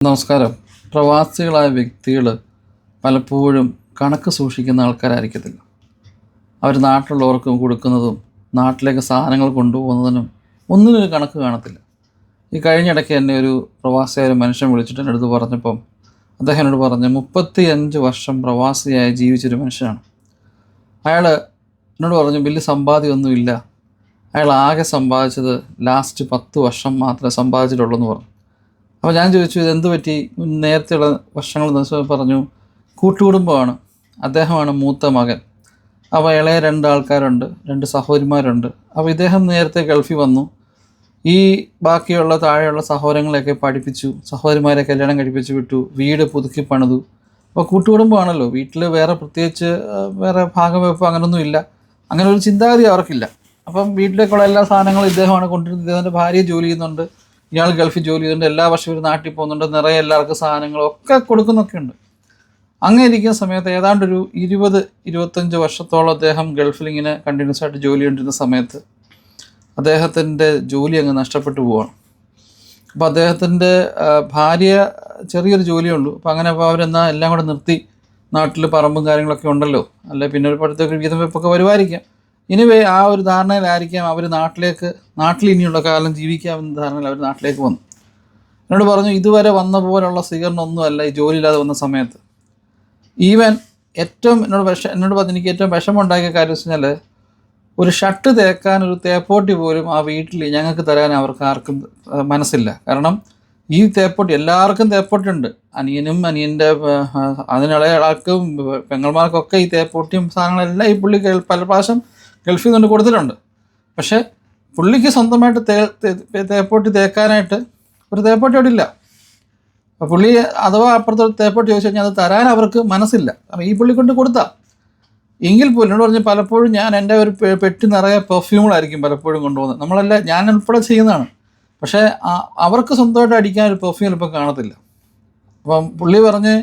നമസ്കാരം. പ്രവാസികളായ വ്യക്തികൾ പലപ്പോഴും കണക്ക് സൂക്ഷിക്കുന്ന ആൾക്കാരായിരിക്കത്തില്ല. അവർ നാട്ടിലുള്ളവർക്ക് കൊടുക്കുന്നതും നാട്ടിലേക്ക് സാധനങ്ങൾ കൊണ്ടുപോകുന്നതിനും ഒന്നിനൊരു കണക്ക് കാണത്തില്ല. ഈ കഴിഞ്ഞിടയ്ക്ക് എന്നെ ഒരു പ്രവാസിയായ ഒരു മനുഷ്യൻ വിളിച്ചിട്ട് എൻ്റെ അടുത്ത് പറഞ്ഞപ്പം അദ്ദേഹം എന്നോട് പറഞ്ഞ് 35 വർഷം പ്രവാസിയായി ജീവിച്ചൊരു മനുഷ്യനാണ്. അയാൾ എന്നോട് പറഞ്ഞു വലിയ സമ്പാദ്യമൊന്നുമില്ല, അയാൾ ആകെ സമ്പാദിച്ചത് ലാസ്റ്റ് 10 വർഷം മാത്രമേ സമ്പാദിച്ചിട്ടുള്ളൂ എന്ന് പറഞ്ഞു. അപ്പോൾ ഞാൻ ചോദിച്ചു ഇതെന്ത് പറ്റി? നേരത്തെയുള്ള വർഷങ്ങൾ പറഞ്ഞു കൂട്ടുകുടുംബമാണ്, അദ്ദേഹമാണ് മൂത്ത മകൻ. അപ്പോൾ ഇളയ 2 ആൾക്കാരുണ്ട്, 2 സഹോദരിമാരുണ്ട്. അപ്പോൾ ഇദ്ദേഹം നേരത്തെ ഗൾഫിൽ വന്നു, ഈ ബാക്കിയുള്ള താഴെയുള്ള സഹോദരങ്ങളെയൊക്കെ പഠിപ്പിച്ചു, സഹോദരിമാരെ കല്യാണം കഴിപ്പിച്ച് വിട്ടു, വീട് പുതുക്കി പണിതു. അപ്പോൾ കൂട്ടുകുടുംബമാണല്ലോ, വീട്ടിൽ വേറെ പ്രത്യേകിച്ച് വേറെ ഭാഗവെപ്പ് അങ്ങനൊന്നും ഇല്ല, അങ്ങനെ ഒരു ചിന്താഗതി അവർക്കില്ല. അപ്പം വീട്ടിലേക്കുള്ള എല്ലാ സാധനങ്ങളും ഇദ്ദേഹമാണ് കൊണ്ടുവരുന്നത്. ഇദ്ദേഹത്തിൻ്റെ ഭാര്യ ജോലി ചെയ്യുന്നുണ്ട്, ഇയാൾ ഗൾഫിൽ ജോലി ചെയ്യുന്നുണ്ട്, എല്ലാ വർഷവും ഒരു നാട്ടിൽ പോകുന്നുണ്ട്, നിറയെ എല്ലാവർക്കും സാധനങ്ങളൊക്കെ കൊടുക്കുന്നൊക്കെ ഉണ്ട്. അങ്ങനെ ഇരിക്കുന്ന സമയത്ത് ഏതാണ്ടൊരു 20-25 വർഷത്തോളം അദ്ദേഹം ഗൾഫിൽ ഇങ്ങനെ കണ്ടിന്യൂസ് ആയിട്ട് ജോലി കൊണ്ടിരുന്ന സമയത്ത് അദ്ദേഹത്തിൻ്റെ ജോലി അങ്ങ് നഷ്ടപ്പെട്ടു പോവുകയാണ്. അപ്പോൾ അദ്ദേഹത്തിൻ്റെ ഭാര്യ ചെറിയൊരു ജോലിയുള്ളൂ. അപ്പോൾ അങ്ങനെ അവരെന്നാൽ എല്ലാം കൂടെ നിർത്തി, നാട്ടിൽ പറമ്പും കാര്യങ്ങളൊക്കെ ഉണ്ടല്ലോ, അല്ലെ പിന്നെ ഒരു പടുത്തൊക്കെ വീതം വെപ്പൊക്കെ വരുമായിരിക്കാം. ഇനിവേ ആ ഒരു ധാരണയിലായിരിക്കാം അവർ നാട്ടിൽ ഇനിയുള്ള കാലം ജീവിക്കാമെന്ന ധാരണയിൽ അവർ നാട്ടിലേക്ക് വന്നു. എന്നോട് പറഞ്ഞു ഇതുവരെ വന്ന പോലുള്ള സ്വീകരണമൊന്നുമല്ല ഈ ജോലിയില്ലാതെ വന്ന സമയത്ത്. ഈവൻ എന്നോട് പറഞ്ഞ് എനിക്ക് ഏറ്റവും വിഷമമുണ്ടാക്കിയ കാര്യം വെച്ച് കഴിഞ്ഞാൽ ഒരു ഷർട്ട് തേക്കാൻ ഒരു തേപ്പോട്ടി പോലും ആ വീട്ടിൽ ഞങ്ങൾക്ക് തരാൻ അവർക്ക് ആർക്കും മനസ്സില്ല. കാരണം ഈ തേപ്പൊട്ടി എല്ലാവർക്കും തേപ്പൊട്ടിയുണ്ട്, അനിയൻ്റെ അതിനിളയ ആൾക്കും പെങ്ങന്മാർക്കൊക്കെ ഈ തേപ്പൊട്ടിയും സാധനങ്ങളെല്ലാം ഈ പുള്ളി പല പ്രാവശ്യം ഗൾഫിൽ നിന്ന് കൊടുത്തിട്ടുണ്ട്. പക്ഷേ പുള്ളിക്ക് സ്വന്തമായിട്ട് തേപ്പൊട്ടി തേക്കാനായിട്ട് ഒരു തേപ്പൊട്ടി അവിടെ ഇല്ല. അപ്പോൾ പുള്ളി അഥവാ അപ്പുറത്തെ തേപ്പൊട്ടി ചോദിച്ചു കഴിഞ്ഞാൽ അത് തരാൻ അവർക്ക് മനസ്സില്ല. കാരണം ഈ പുള്ളി കൊണ്ട് കൊടുത്താൽ എങ്കിൽ പോലും എന്നോട് പറഞ്ഞ് പലപ്പോഴും ഞാൻ എൻ്റെ ഒരു പെട്ടി നിറയെ പെർഫ്യൂമുകളായിരിക്കും പലപ്പോഴും കൊണ്ടുപോകുന്നത്. നമ്മളെല്ലാം ഞാൻ ഉൾപ്പെടെ ചെയ്യുന്നതാണ്. പക്ഷേ അവർക്ക് സ്വന്തമായിട്ട് അടിക്കാൻ ഒരു പെർഫ്യൂം ചിലപ്പോൾ കാണത്തില്ല. അപ്പം പുള്ളി പറഞ്ഞ്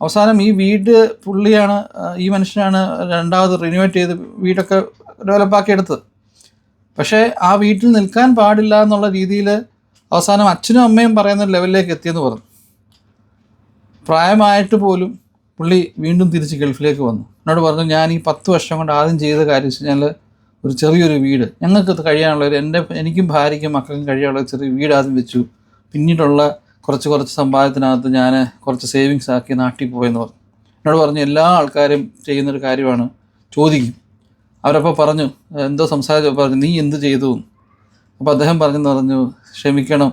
അവസാനം ഈ വീട് പുള്ളിയാണ്, ഈ മനുഷ്യനാണ് രണ്ടാമത് റിനോവേറ്റ് ചെയ്ത് വീടൊക്കെ ഡെവലപ്പാക്കി എടുത്തത്. പക്ഷേ ആ വീട്ടിൽ നിൽക്കാൻ പാടില്ല എന്നുള്ള രീതിയിൽ അവസാനം അച്ഛനും അമ്മയും പറയുന്ന ലെവലിലേക്ക് എത്തിയെന്ന് പറഞ്ഞു. പ്രായമായിട്ട് പോലും പുള്ളി വീണ്ടും തിരിച്ച് ഗൾഫിലേക്ക് വന്നു. എന്നോട് പറഞ്ഞു ഞാൻ ഈ 10 വർഷം കൊണ്ട് ആദ്യം ചെയ്ത കാര്യം വെച്ച് കഴിഞ്ഞാൽ ഒരു ചെറിയൊരു വീട് ഞങ്ങൾക്ക് കഴിയാനുള്ള എനിക്കും ഭാര്യയ്ക്കും മക്കൾക്കും കഴിയാനുള്ള ചെറിയ വീട് ആദ്യം വെച്ചു. പിന്നീടുള്ള കുറച്ച് സമ്പാദ്യത്തിനകത്ത് ഞാൻ കുറച്ച് സേവിങ്സ് ആക്കി നാട്ടിൽ പോയെന്ന് പറഞ്ഞു. എന്നോട് പറഞ്ഞു എല്ലാ ആൾക്കാരും ചെയ്യുന്നൊരു കാര്യമാണ്, ചോദിക്കും. അവരപ്പോൾ പറഞ്ഞു എന്തോ പറഞ്ഞു നീ എന്ത് ചെയ്തു? അപ്പോൾ അദ്ദേഹം പറഞ്ഞു ക്ഷമിക്കണം,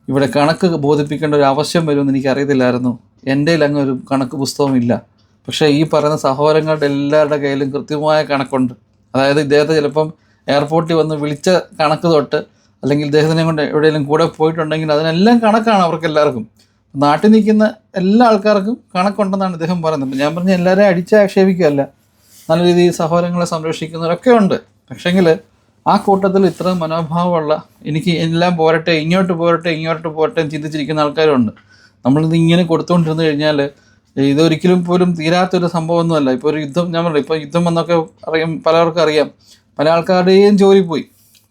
ഇവിടെ കണക്ക് ബോധിപ്പിക്കേണ്ട ഒരു ആവശ്യം വരുമെന്ന് എനിക്കറിയത്തില്ലായിരുന്നു. എൻ്റെ അങ്ങ് ഒരു കണക്ക് പുസ്തകമില്ല. പക്ഷേ ഈ പറയുന്ന സഹോദരങ്ങളുടെ എല്ലാവരുടെ കയ്യിലും കൃത്യമായ കണക്കുണ്ട്. അതായത് ഇദ്ദേഹത്തെ ചിലപ്പം എയർപോർട്ടിൽ വന്ന് വിളിച്ച കണക്ക് തൊട്ട് അല്ലെങ്കിൽ ഇദ്ദേഹത്തിനെ കൊണ്ട് എവിടെയെങ്കിലും കൂടെ പോയിട്ടുണ്ടെങ്കിൽ അതിനെല്ലാം കണക്കാണ് അവർക്കെല്ലാവർക്കും. നാട്ടിൽ നിൽക്കുന്ന എല്ലാ ആൾക്കാർക്കും കണക്കുണ്ടെന്നാണ് ഇദ്ദേഹം പറയുന്നത്. ഞാൻ പറഞ്ഞ എല്ലാവരെയും അടിച്ചാക്ഷേപിക്കുകയല്ല, നല്ല രീതിയിൽ സഹോദരങ്ങളെ സംരക്ഷിക്കുന്നവരൊക്കെ ഉണ്ട്. പക്ഷേങ്കിൽ ആ കൂട്ടത്തിൽ ഇത്ര മനോഭാവമുള്ള എനിക്ക് എല്ലാം പോരട്ടെ, ഇങ്ങോട്ട് പോരട്ടെ ചിന്തിച്ചിരിക്കുന്ന ആൾക്കാരുണ്ട്. നമ്മളിത് ഇങ്ങനെ കൊടുത്തുകൊണ്ടിരുന്നു കഴിഞ്ഞാൽ ഇതൊരിക്കലും പോലും തീരാത്തൊരു സംഭവമൊന്നുമല്ല. ഇപ്പോൾ ഒരു യുദ്ധം, ഞാൻ പറഞ്ഞു ഇപ്പോൾ യുദ്ധം വന്നൊക്കെ പലർക്കും അറിയാം, പല ആൾക്കാരുടെയും ജോലി പോയി.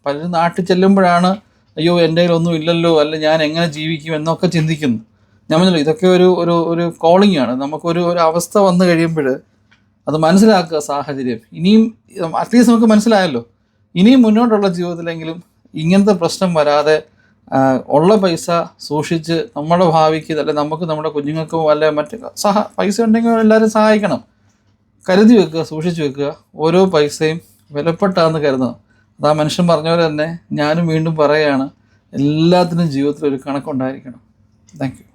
പലരും നാട്ടിൽ ചെല്ലുമ്പോഴാണ് അയ്യോ എൻ്റെ കയ്യിലൊന്നും ഇല്ലല്ലോ, അല്ല ഞാൻ എങ്ങനെ ജീവിക്കും എന്നൊക്കെ ചിന്തിക്കുന്നു. ഞാൻ പറഞ്ഞല്ലോ ഇതൊക്കെ ഒരു കോളിംഗ് ആണ്. നമുക്കൊരു അവസ്ഥ വന്നു കഴിയുമ്പോൾ അത് മനസ്സിലാക്കുക സാഹചര്യം. ഇനിയും അറ്റ്ലീസ്റ്റ് നമുക്ക് മനസ്സിലായല്ലോ, ഇനിയും മുന്നോട്ടുള്ള ജീവിതത്തിലെങ്കിലും ഇങ്ങനത്തെ പ്രശ്നം വരാതെ ഉള്ള പൈസ സൂക്ഷിച്ച് നമ്മുടെ ഭാവിക്ക്, അല്ലെ നമുക്ക് നമ്മുടെ കുഞ്ഞുങ്ങൾക്കും അല്ലെ മറ്റ് പൈസ ഉണ്ടെങ്കിൽ എല്ലാവരും സഹായിക്കണം. കരുതി വെക്കുക, സൂക്ഷിച്ച് വെക്കുക. ഓരോ പൈസയും വിലപ്പെട്ടാന്ന് കരുതണം. അത് ആ മനുഷ്യൻ പറഞ്ഞ പോലെ തന്നെ ഞാനും വീണ്ടും പറയുകയാണ്, എല്ലാത്തിനും ജീവിതത്തിൽ ഒരു കണക്കുണ്ടായിരിക്കണം. Thank you.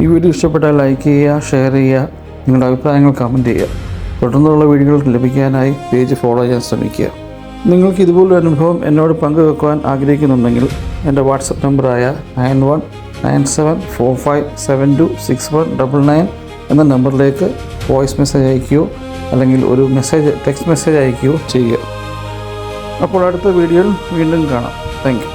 ഈ വീഡിയോ ഇഷ്ടപ്പെട്ടാൽ ലൈക്ക് ചെയ്യുക, ഷെയർ ചെയ്യുക, നിങ്ങളുടെ അഭിപ്രായങ്ങൾ കമൻറ്റ് ചെയ്യുക. തുടർന്നുള്ള വീഡിയോകൾ ലഭിക്കാനായി പേജ് ഫോളോ ചെയ്യാൻ ശ്രമിക്കുക. നിങ്ങൾക്ക് ഇതുപോലൊരു അനുഭവം എന്നോട് പങ്കുവെക്കുവാൻ ആഗ്രഹിക്കുന്നുണ്ടെങ്കിൽ എൻ്റെ വാട്സപ്പ് നമ്പറായ 919745726199 എന്ന നമ്പറിലേക്ക് വോയിസ് മെസ്സേജ് അയക്കുകയോ അല്ലെങ്കിൽ ഒരു ടെക്സ്റ്റ് മെസ്സേജ് അയക്കുകയോ ചെയ്യുക. അപ്പോൾ അടുത്ത വീഡിയോയിൽ വീണ്ടും കാണാം. Thank you.